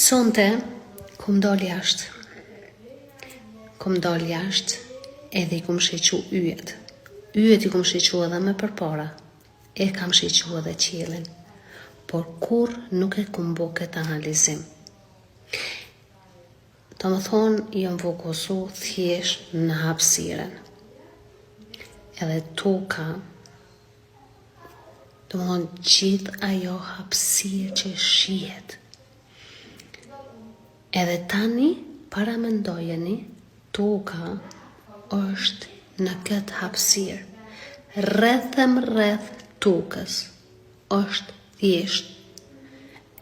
Sonte, kum dal jashtë. Kum dal jashtë edhe i kum shiqu yjet. Yjet i kum shiqu edhe me përpara. E kam shiqu edhe qiellin. Por kur nuk e kum bo këtë analizim. Do më thonë, jam fokusu thjesht në hapësiren. Edhe toka, do më thonë, gjithë ajo hapësirë që shihet. Edhe tani, para mendojeni, toka është në këtë hapësirë. Rreth tokës është thjesht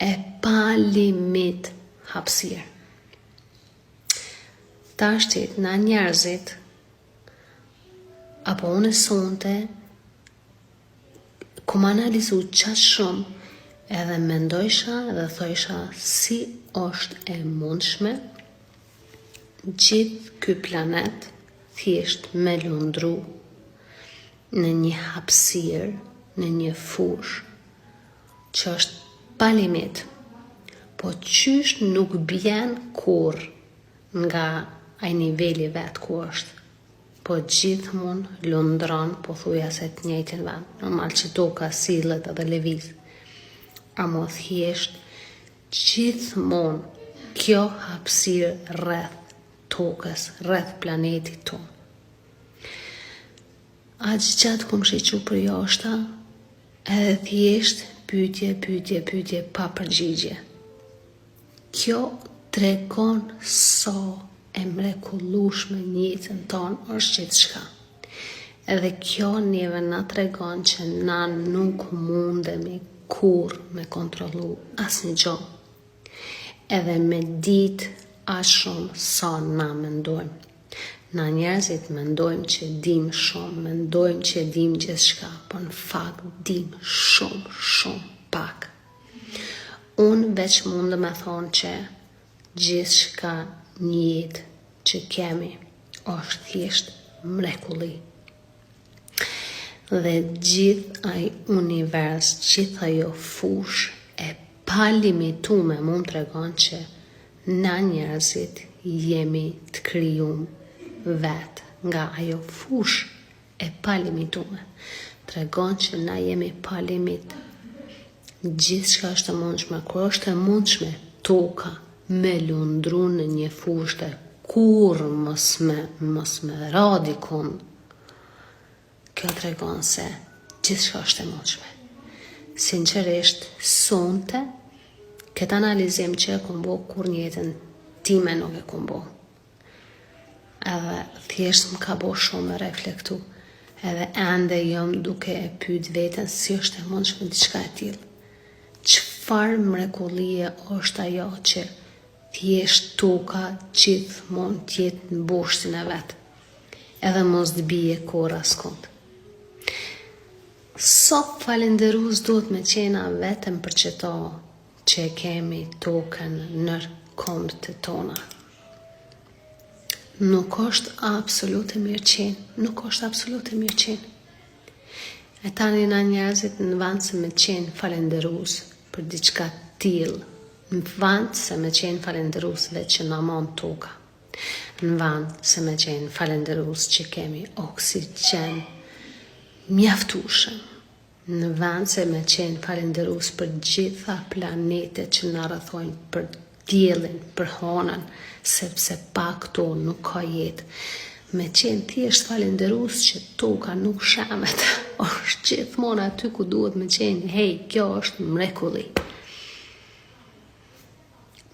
e pa limit hapësirë. Tashtit na njerëzit, apo unë sonte, kum analizu qatë shumë, edhe mendojsha edhe thojsha si është e mundshme gjithë ky planet thjesht me lundru në një hapësirë, në një fush që është pa limit, po qysh nuk bjen kur nga ai niveli vetë ku është, po gjithmonë lundron po thuja se të njëjtin vend. Normal që toka sillet edhe lëviz. Amo thjesht gjithmonë kjo hapësirë rreth tokës, rreth planetit tonë. Aq gjatë kum shiqu për jashta, edhe thjesht pyetje pa përgjigje. Kjo tregon sa e mrekullueshme në jetën tonë është gjithçka. Edhe kjo neve na tregon që na nuk mundemi kur me kontrollu asnjë gjë. Edhe me ditë aq shumë sa na mendojmë. Na njerëzit mendojmë që dim shumë, mendojmë që dim gjithçka, por në fakt dim shumë pak. Unë veç mundë me thonë që gjithçka një jetë që kemi është thjesht mrekulli. Dhe gjithë ai univers, gjithë ajo fush e pa limitume mund të tregon që na njerëzit jemi të krijuar vetë nga ajo fush e pa limitume. Tregon që na jemi pa limit. Gjithçka është e mundshme. Kur është e mundshme toka me lundru në një fushë kur mos me radikun, kjo tregon se gjithçka është e mundshme. Sinqerisht, sonte, këtë analizim që e kum bo kur njetën time nuk e kum bo. Edhe thjesht më ka bo shumë me reflektu. Edhe ende jam duke e pyet veten si është e mundshme diçka e tillë. Çfarë mrekullie është ajo që thjesht toka gjithmonë tjetë në boshtin e vetë, edhe mos të bije kur askund. Sa falenderus duhet me qena vetëm për qëto që e kemi tokën nër këmbët e tona. Nuk është absolut e mirë qenë. E tani na njerëzit në vend se me qenë falenderus për diçka tillë, në vend se me qenë falenderus veç që na mon toka, në vend se me qenë falenderus që kemi oksigjen mjaftueshëm, në vend se me qenë falenderus për gjitha planetet që na rrethojnë, për diellin, për honën, sepse pa këto nuk ka jetë. Me qenë thjesht falenderus që toka nuk shamet, është gjithmonë aty ku duhet me qenë, hej, kjo është mrekulli.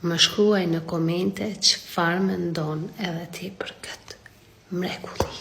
Më shkruaj në komente çfarë mendon edhe ti për këtë mrekulli.